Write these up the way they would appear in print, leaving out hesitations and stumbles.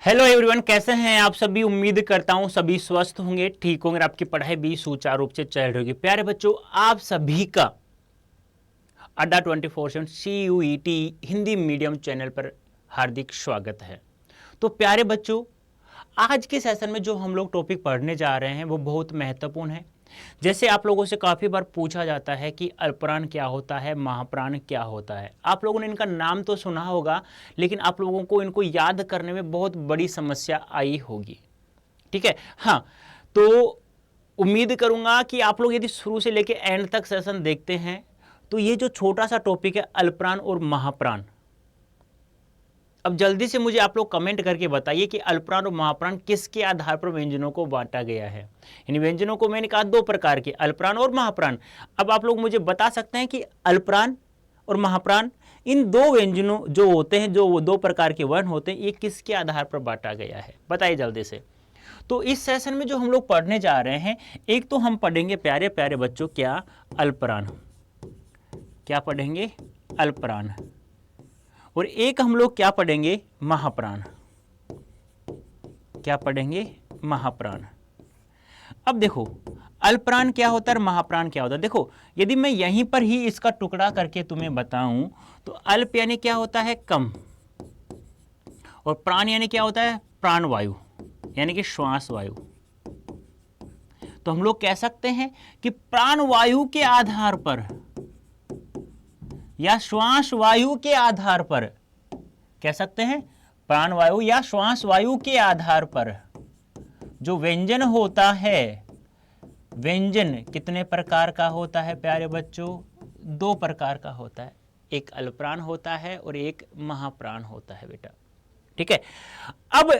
Hello everyone, कैसे हैं आप सभी। उम्मीद करता हूं सभी स्वस्थ होंगे, ठीक होंगे, आपकी पढ़ाई भी सुचारू रूप से चल रही होगी। प्यारे बच्चों, आप सभी का अड्डा 24/7 CUET हिंदी मीडियम चैनल पर हार्दिक स्वागत है। तो प्यारे बच्चों, आज के सेशन में जो हम लोग टॉपिक पढ़ने जा रहे हैं वो बहुत महत्वपूर्ण है। जैसे आप लोगों से काफ़ी बार पूछा जाता है कि अल्पप्राण क्या होता है, महाप्राण क्या होता है। आप लोगों ने इनका नाम तो सुना होगा, लेकिन आप लोगों को इनको याद करने में बहुत बड़ी समस्या आई होगी। ठीक है, हाँ। तो उम्मीद करूंगा कि आप लोग यदि शुरू से लेकर एंड तक सेशन देखते हैं तो ये जो छोटा सा टॉपिक है अल्पप्राण और महाप्राण, अब जल्दी से मुझे आप लोग कमेंट करके बताइए कि अल्पप्राण और महाप्राण किसके आधार पर व्यंजनों को बांटा गया है। इन व्यंजनों को मैंने कहा दो प्रकार के, अल्पप्राण और महाप्राण। अब आप लोग मुझे बता सकते हैं कि अल्पप्राण और महाप्राण, इन दो व्यंजनों जो होते हैं, जो वो दो प्रकार के वर्ण होते हैं, ये किसके आधार पर बांटा गया है, बताइए जल्दी से। तो इस सेशन में जो हम लोग पढ़ने जा रहे हैं, एक तो हम पढ़ेंगे प्यारे प्यारे बच्चों क्या, अल्पप्राण। क्या पढ़ेंगे? अल्पप्राण। और एक हम लोग क्या पढ़ेंगे? महाप्राण। क्या पढ़ेंगे? महाप्राण। अब देखो, अल्पप्राण क्या होता है और महाप्राण क्या होता है। देखो, यदि मैं यहीं पर ही इसका टुकड़ा करके तुम्हें बताऊं तो अल्प यानी क्या होता है? कम। और प्राण यानी क्या होता है? प्राणवायु, यानी कि श्वास वायु। तो हम लोग कह सकते हैं कि प्राणवायु के आधार पर या श्वास वायु के आधार पर, कह सकते हैं प्राणवायु या श्वास वायु के आधार पर जो व्यंजन होता है, व्यंजन कितने प्रकार का होता है प्यारे बच्चों? दो प्रकार का होता है। एक अल्पप्राण होता है और एक महाप्राण होता है बेटा। ठीक है, अब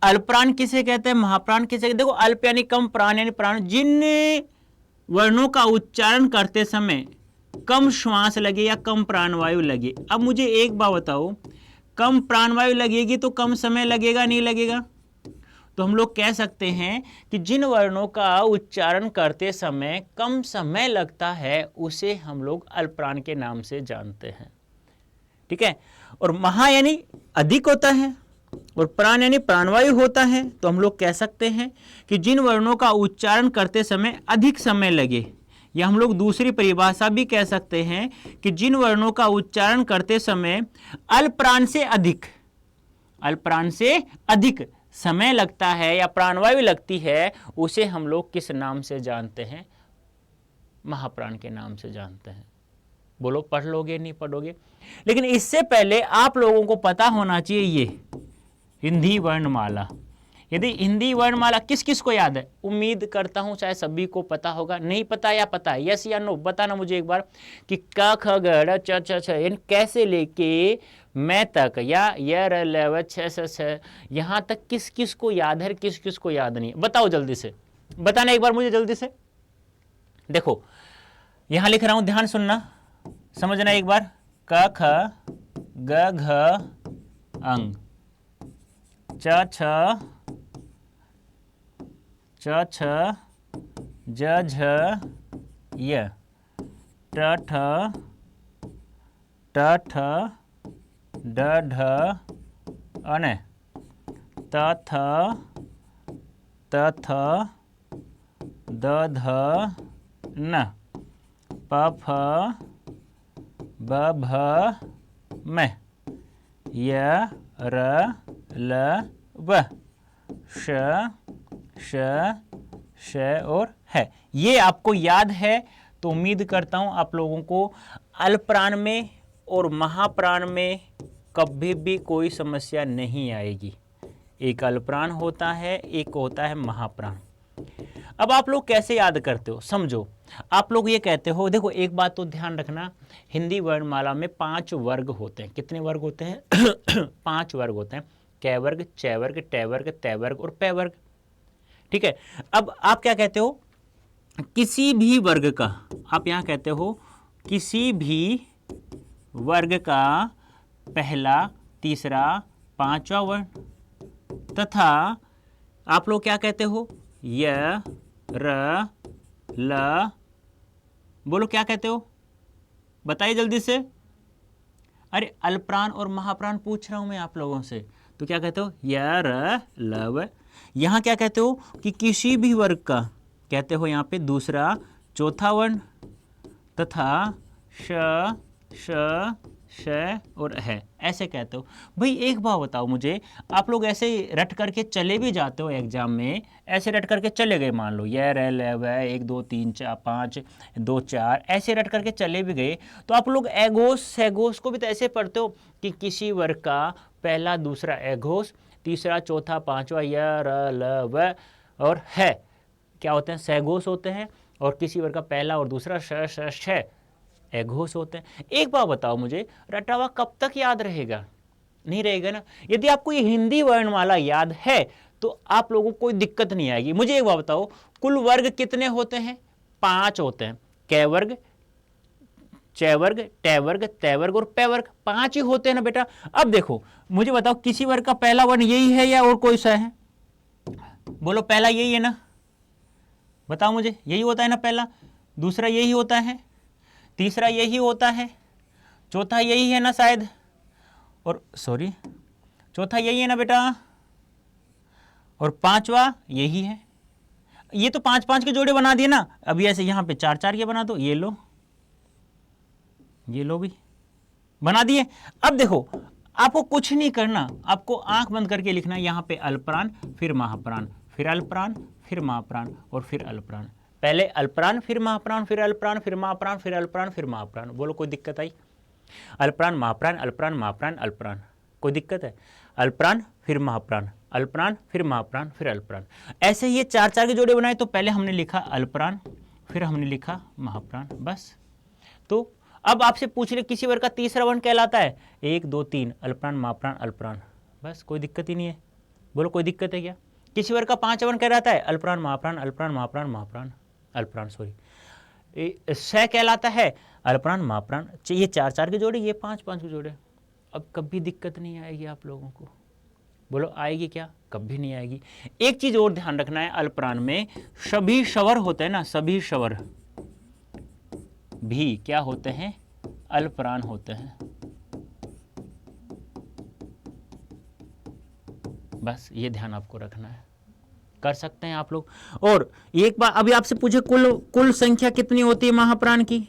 अल्पप्राण किसे कहते हैं, महाप्राण किसे कहते हैं? देखो, अल्प यानी कम, प्राण यानी प्राण, जिन वर्णों का उच्चारण करते समय कम श्वास लगे या कम प्राणवायु लगे। अब मुझे एक बात बताओ, कम प्राणवायु लगेगी तो कम समय लगेगा, नहीं लगेगा? तो हम लोग कह सकते हैं कि जिन वर्णों का उच्चारण करते समय कम समय लगता है उसे हम लोग अल्पप्राण के नाम से जानते हैं। ठीक है, और महा यानी अधिक होता है और प्राण यानी प्राणवायु होता है। तो हम लोग कह सकते हैं कि जिन वर्णों का उच्चारण करते समय अधिक समय लगे, या हम लोग दूसरी परिभाषा भी कह सकते हैं कि जिन वर्णों का उच्चारण करते समय अल्पप्राण से अधिक, अल्पप्राण से अधिक समय लगता है या प्राणवायु लगती है, उसे हम लोग किस नाम से जानते हैं? महाप्राण के नाम से जानते हैं। बोलो, पढ़ लोगे नहीं पढ़ोगे? लेकिन इससे पहले आप लोगों को पता होना चाहिए ये हिंदी वर्णमाला। यदि हिंदी वर्णमाला किस किस को याद है? उम्मीद करता हूं शायद सभी को पता होगा। नहीं पता या पता है? यस या नो बताना मुझे एक बार कि क ख ग ड़ च छ छ इन कैसे लेके मैं तक, या य र ल व छ स छ, यहां तक किस किस को याद है, किस किस को याद नहीं है? बताओ जल्दी से, बताना एक बार मुझे जल्दी से। देखो, यहां लिख रहा हूं, ध्यान सुनना, समझना एक बार। क ख ग घ अंग, च छ च छ ज झ य, ट ठ ट ठ ड ढ અને त थ त थ द ध न, प फ ब भ म, य र ल व, श श श और है। ये आपको याद है तो उम्मीद करता हूं आप लोगों को अल्पप्राण में और महाप्राण में कभी भी कोई समस्या नहीं आएगी। एक अल्पप्राण होता है, एक होता है महाप्राण। अब आप लोग कैसे याद करते हो, समझो। आप लोग ये कहते हो, देखो एक बात तो ध्यान रखना, हिंदी वर्णमाला में 5 वर्ग होते हैं। कितने वर्ग होते हैं? 5 वर्ग होते हैं। कै वर्ग, चै वर्ग, टै वर्ग, तै वर्ग और पै वर्ग। ठीक है, अब आप क्या कहते हो? किसी भी वर्ग का, आप यहां कहते हो किसी भी वर्ग का पहला, तीसरा, पांचवा वर्ण, तथा आप लोग क्या कहते हो? य, र, ल, बोलो क्या कहते हो? बताइए जल्दी से। अरे अल्पप्राण और महाप्राण पूछ रहा हूं मैं आप लोगों से, तो क्या कहते हो, यार लव। यहाँ क्या कहते हो कि किसी भी वर्ग का, कहते हो यहाँ पे दूसरा चौथा वर्ण तथा श श श और है, ऐसे कहते हो। भाई एक बात बताओ मुझे, आप लोग ऐसे रट करके चले भी जाते हो एग्जाम में, ऐसे रट करके चले गए, मान लो ये रह ले वह 1 2 3 4 5 2 4 ऐसे रट करके चले भी गए, तो आप लोग एगोस सेगोस को भी तो ऐसे पढ़ते हो कि किसी वर्ग का पहला दूसरा एगोस, तीसरा चौथा पांचवा य र ल व और है क्या होते हैं, सेगोस होते हैं। और किसी वर्ग का पहला और दूसरा श श श एगोस होते हैं। एक बात बताओ मुझे, रटा हुआ कब तक याद रहेगा, नहीं रहेगा ना। यदि आपको ये हिंदी वर्णमाला याद है तो आप लोगों को कोई दिक्कत नहीं आएगी। मुझे एक बात बताओ, कुल वर्ग कितने होते हैं, 5 होते हैं। कै वर्ग, च वर्ग, ट वर्ग, त वर्ग और प वर्ग, 5 ही होते हैं ना बेटा। अब देखो मुझे बताओ, किसी वर्ग का पहला वर्ण यही है या और कोई सा है, बोलो पहला यही है ना, बताओ मुझे, यही होता है ना पहला, दूसरा यही होता है, तीसरा यही होता है, चौथा यही है ना शायद, और सॉरी चौथा यही है ना बेटा, और पांचवा यही है। ये तो 5 5 के जोड़े बना दिए ना। अभी ऐसे यहाँ पे 4 4 के बना दो, ये लो भी बना दिए। अब देखो आपको कुछ नहीं करना, आपको आंख बंद करके लिखना है यहाँ पे अल्परान, फिर महाप्राण, फिर अल्परान, फिर महाप्राण और फिर अल्परान। पहले अल्परान, फिर महाप्राण, फिर अल्परान, फिर महाप्राण, फिर अल्परान, फिर महाप्राण। बोलो कोई दिक्कत आई, अल्परान महाप्राण, अल्परान महाप्राण, अल्परान, कोई दिक्कत है, अल्परान फिर महाप्राण, अल्परान फिर महाप्राण, फिर अल्परान। ऐसे ये 4 4 के जोड़े बनाए, तो पहले हमने लिखा अल्परान, फिर हमने लिखा महाप्राण, बस। तो अब आपसे पूछ ले किसी वर्ग का तीसरा वर्ण कहलाता है, 1 2 3 अल्परान महाप्राण अल्परान, बस कोई दिक्कत ही नहीं है। बोलो कोई दिक्कत है क्या। किसी वर्ग का 5 वर्ण कहलाता है, अल्परान महाप्राण, अल्परान महाप्राण, महाप्राण अल्परान, सॉरी स कहलाता है, अल्परान महाप्राण। ये 4 4 के जोड़े, ये 5 5 के जोड़े। अब कभी दिक्कत नहीं आएगी आप लोगों को, बोलो आएगी क्या, कभी नहीं आएगी। एक चीज और ध्यान रखना है, अल्परान में सभी स्वर होते हैं ना, सभी स्वर भी क्या होते हैं, अल्परान होते हैं, बस ये ध्यान आपको रखना है। कर सकते हैं आप लोग। और एक बार अभी आपसे पूछे कुल संख्या कितनी होती है महाप्राण की,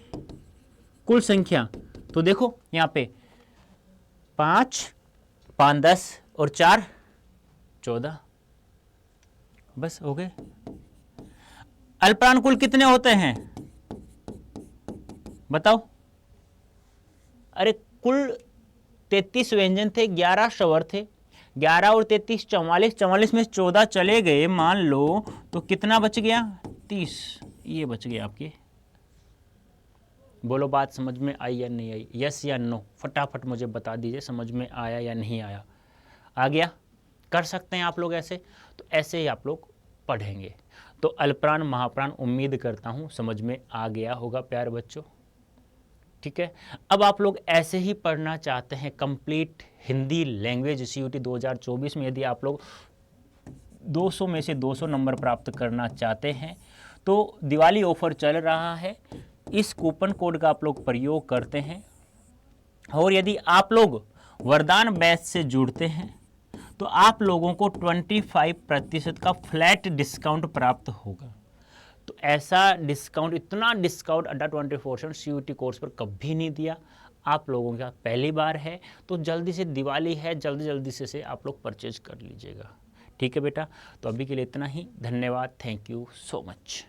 कुल संख्या, तो देखो यहां पे 5 5 10 और 4 14, बस हो गए। अल्परान कुल कितने होते हैं बताओ। अरे कुल 33 व्यंजन थे, 11 स्वर थे, 11 और 33 44, 44 में 14 चले गए मान लो, तो कितना बच गया, 30, ये बच गया आपके। बोलो बात समझ में आई या नहीं आई, यस या नो, फटाफट मुझे बता दीजिए समझ में आया या नहीं आया। आ गया, कर सकते हैं आप लोग ऐसे। तो ऐसे ही आप लोग पढ़ेंगे। तो अल्परान महाप्राण उम्मीद करता हूं समझ में आ गया होगा प्यारे बच्चों, ठीक है। अब आप लोग ऐसे ही पढ़ना चाहते हैं कंप्लीट हिंदी लैंग्वेज सीयूटी 2024 में, यदि आप लोग 200 में से 200 नंबर प्राप्त करना चाहते हैं तो दिवाली ऑफर चल रहा है, इस कूपन कोड का आप लोग प्रयोग करते हैं। और यदि आप लोग वरदान बैच से जुड़ते हैं तो आप लोगों को 25% का फ्लैट डिस्काउंट प्राप्त होगा। तो ऐसा डिस्काउंट, इतना डिस्काउंट अड्डा 24/7 सीयूटी कोर्स पर कभी नहीं दिया आप लोगों का, पहली बार है। तो जल्दी से, दिवाली है, जल्दी जल्दी से आप लोग परचेज कर लीजिएगा, ठीक है बेटा। तो अभी के लिए इतना ही, धन्यवाद, थैंक यू सो मच।